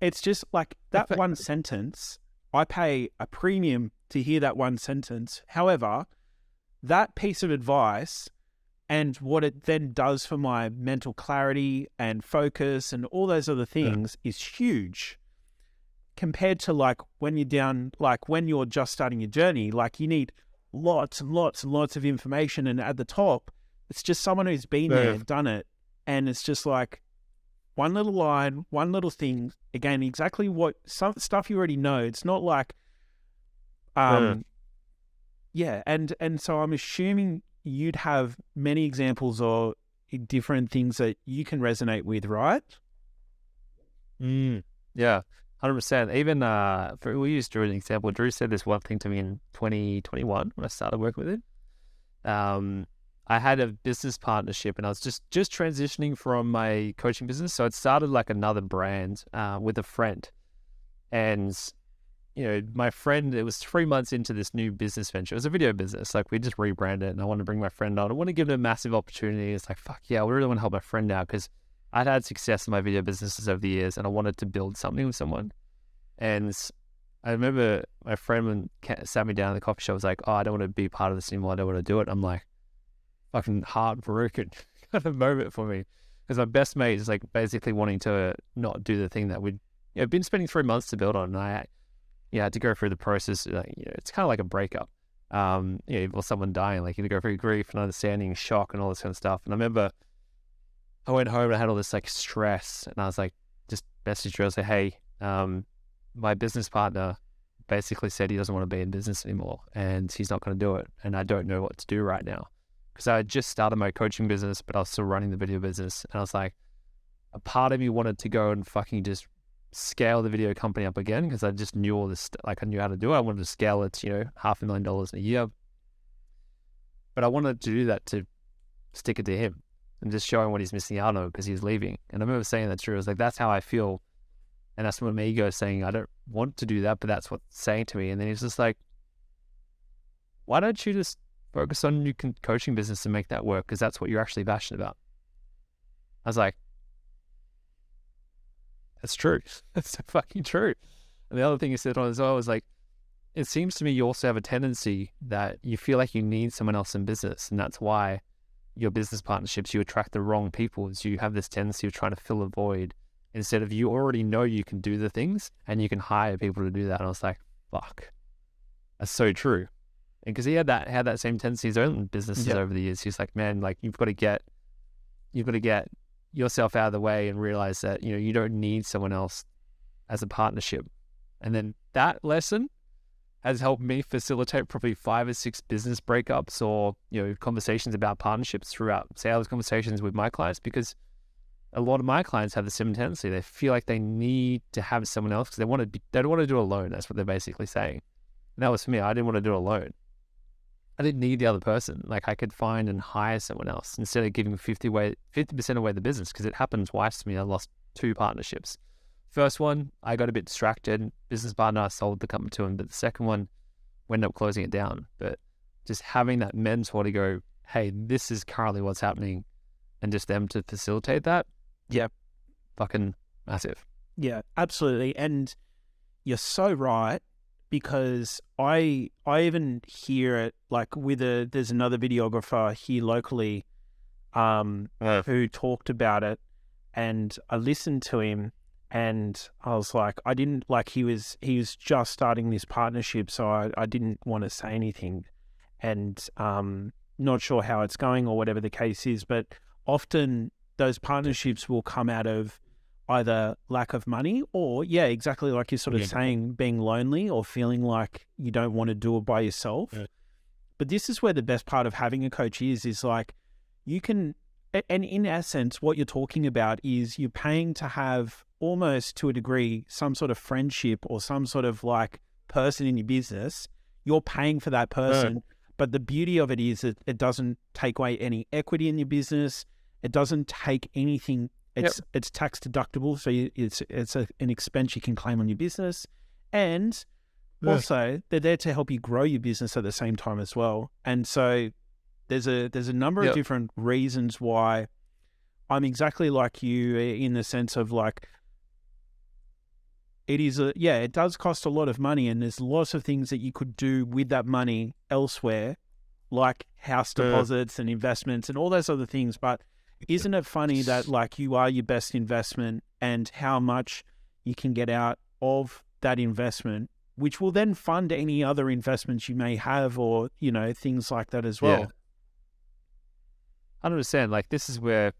it's just like that one sentence. I pay a premium to hear that one sentence. However, that piece of advice and what it then does for my mental clarity and focus and all those other things is huge compared to like when you're just starting your journey. Like, you need lots and lots and lots of information, and at the top it's just someone who's been there, done it, and it's just like one little line, one little thing, again, exactly what some stuff you already know. It's not like and so I'm assuming you'd have many examples or different things that you can resonate with, right? Yeah, 100%. Even we used Drew as an example. Drew said this one thing to me in 2021 when I started working with him. I had a business partnership, and I was just transitioning from my coaching business. So I'd started like another brand with a friend, and my friend, it was 3 months into this new business venture. It was a video business. Like, we just rebranded it, and I wanted to bring my friend on. I want to give it a massive opportunity. It's like, fuck yeah, I really want to help my friend out because I'd had success in my video businesses over the years, and I wanted to build something with someone. And I remember my friend sat me down in the coffee shop, was like, oh, I don't want to be part of this anymore. I don't want to do it. I'm like, fucking heartbroken kind of moment for me, because my best mate is like basically wanting to not do the thing that we'd been spending 3 months to build on. And I had to go through the process. It's kind of like a breakup. Or someone dying, like you go through grief and understanding, shock, and all this kind of stuff. And I remember I went home and I had all this like stress, and I was like, just messaged her. I was like, hey, my business partner basically said he doesn't want to be in business anymore, and he's not going to do it. And I don't know what to do right now, because I had just started my coaching business, but I was still running the video business. And I was like, a part of me wanted to go and fucking just scale the video company up again, because I just knew all this, like I knew how to do it. I wanted to scale it to, $500,000 a year. But I wanted to do that to stick it to him and just show him what he's missing out on because he's leaving. And I remember saying that to her. I was like, that's how I feel. And that's what my ego is saying. I don't want to do that, but that's what's saying to me. And then he's just like, why don't you just focus on your coaching business and make that work? Because that's what you're actually passionate about. I was like, that's true. That's so fucking true. And the other thing he said on as well was like, it seems to me you also have a tendency that you feel like you need someone else in business. And that's why your business partnerships, you attract the wrong people. Is you have this tendency of trying to fill a void instead of you already know you can do the things and you can hire people to do that. And I was like, fuck, that's so true. And because he had that same tendency in his own businesses over the years. He's like, man, like you've got to get yourself out of the way and realize that, you don't need someone else as a partnership. And then that lesson has helped me facilitate probably 5 or 6 business breakups or, conversations about partnerships throughout sales conversations with my clients, because a lot of my clients have the same tendency. They feel like they need to have someone else because they don't want to do it alone. That's what they're basically saying. And that was for me. I didn't want to do it alone. I didn't need the other person. Like I could find and hire someone else instead of giving 50% away the business, because it happened twice to me. I lost 2 partnerships. First one, I got a bit distracted. Business partner, I sold the company to him. But the second one, we ended up closing it down. But just having that mentor to go, hey, this is currently what's happening, and just them to facilitate that. Yeah. Fucking massive. Yeah, absolutely. And you're so right, because I even hear it like there's another videographer here locally who talked about it, and I listened to him and I was like, I didn't like, he was just starting this partnership, so I didn't want to say anything. And not sure how it's going or whatever the case is, but often those partnerships will come out of either lack of money or, yeah, exactly like you're sort of saying, being lonely or feeling like you don't want to do it by yourself. Yeah. But this is where the best part of having a coach is like you can, and in essence, what you're talking about is you're paying to have almost to a degree some sort of friendship or some sort of like person in your business. You're paying for that person. But the beauty of it is that it doesn't take away any equity in your business. It doesn't take anything. It's tax deductible, so it's an expense you can claim on your business, and also they're there to help you grow your business at the same time as well. And so there's a number of different reasons why I'm exactly like you in the sense of like it does cost a lot of money, and there's lots of things that you could do with that money elsewhere, like house deposits and investments and all those other things, but isn't it funny that like you are your best investment and how much you can get out of that investment, which will then fund any other investments you may have or, you know, things like that as well. 100%. Like this is where,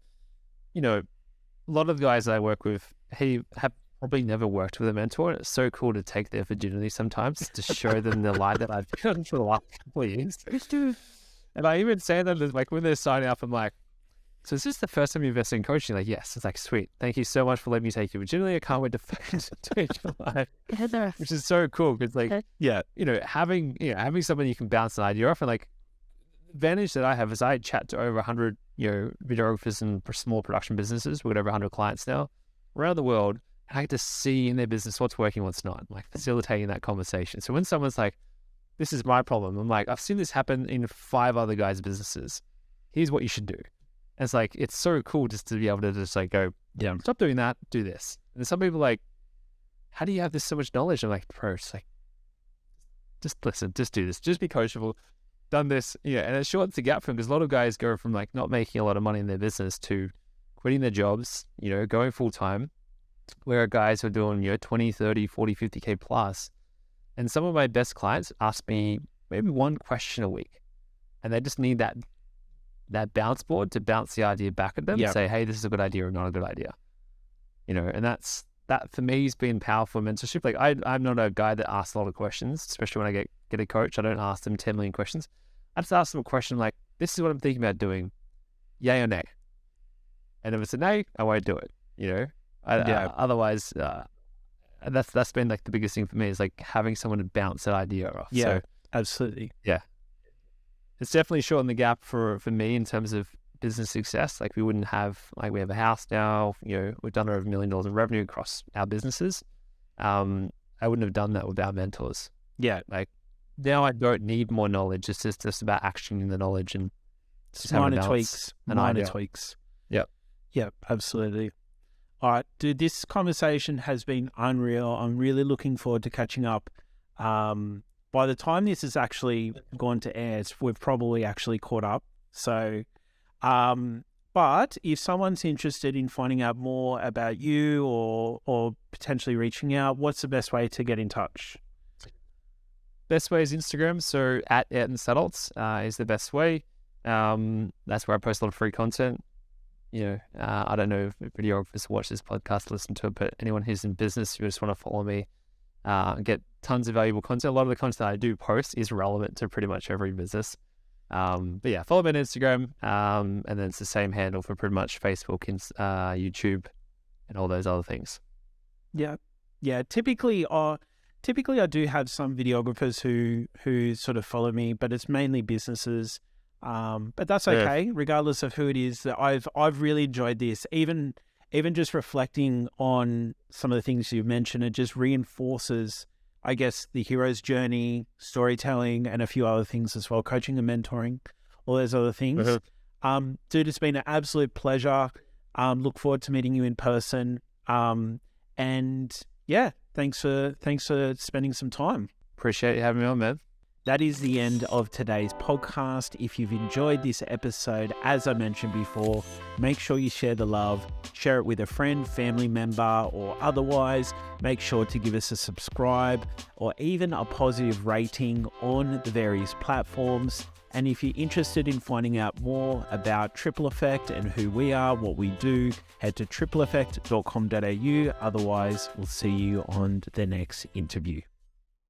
you know, a lot of the guys I work with, have probably never worked with a mentor. And it's so cool to take their virginity sometimes to show them the light that I've been on for the last couple of years. And I even say that like when they're signing up, I'm like, so is this the first time you invested in coaching? Like, yes. It's like, sweet. Thank you so much for letting me take you virginity. I can't wait to change your life. Which is so cool because like, having someone you can bounce an idea off, and like the advantage that I have is I chat to over 100, videographers and small production businesses. We've got over 100 clients now around the world. And I get to see in their business what's working, what's not, like facilitating that conversation. So when someone's like, this is my problem, I'm like, I've seen this happen in 5 other guys' businesses. Here's what you should do. And it's like, it's so cool just to be able to just like go, stop doing that, do this. And some people are like, how do you have this so much knowledge? I'm like, bro, it's like, just listen, just do this, just be coachable, done this. And it shortens the gap for them because a lot of guys go from like not making a lot of money in their business to quitting their jobs, going full time, where guys are doing, 20, 30, 40, 50K plus. And some of my best clients ask me maybe one question a week, and they just need that bounce board to bounce the idea back at them and say, hey, this is a good idea or not a good idea. And that for me has been powerful mentorship. Like I'm not a guy that asks a lot of questions, especially when I get a coach. I don't ask them 10 million questions. I just ask them a question like, this is what I'm thinking about doing, yay or nay. And if it's a nay, I won't do it, otherwise, that's been like the biggest thing for me is like having someone to bounce that idea off. Yeah, so, absolutely. Yeah. It's definitely shortened the gap for me in terms of business success. Like we wouldn't have, like we have a house now, we've done over $1 million in revenue across our businesses. I wouldn't have done that without mentors. Yeah. Like now I don't need more knowledge. It's just about actioning the knowledge and just minor tweaks. Yep. Yeah, absolutely. All right, dude, this conversation has been unreal. I'm really looking forward to catching up. By the time this is actually gone to air, we've probably actually caught up. So, but if someone's interested in finding out more about you or potentially reaching out, what's the best way to get in touch? Best way is Instagram. So at Ayrton Sudholz is the best way. That's where I post a lot of free content. I don't know if videographers watch this podcast, listen to it, but anyone who's in business, you just want to follow me, get tons of valuable content. A lot of the content I do post is relevant to pretty much every business. But yeah, follow me on Instagram, and then it's the same handle for pretty much Facebook, YouTube, and all those other things. Yeah. Typically I do have some videographers who sort of follow me, but it's mainly businesses. But that's okay, regardless of who it is. That I've really enjoyed this. Even just reflecting on some of the things you've mentioned, it just reinforces, I guess, the hero's journey, storytelling, and a few other things as well, coaching and mentoring, all those other things. Dude, it's been an absolute pleasure. Look forward to meeting you in person. And yeah, thanks for spending some time. Appreciate you having me on, man. That is the end of today's podcast. If you've enjoyed this episode, as I mentioned before, make sure you share the love, share it with a friend, family member, or otherwise. Make sure to give us a subscribe or even a positive rating on the various platforms. And if you're interested in finding out more about Triple Effect and who we are, what we do, head to tripleeffect.com.au. Otherwise, we'll see you on the next interview.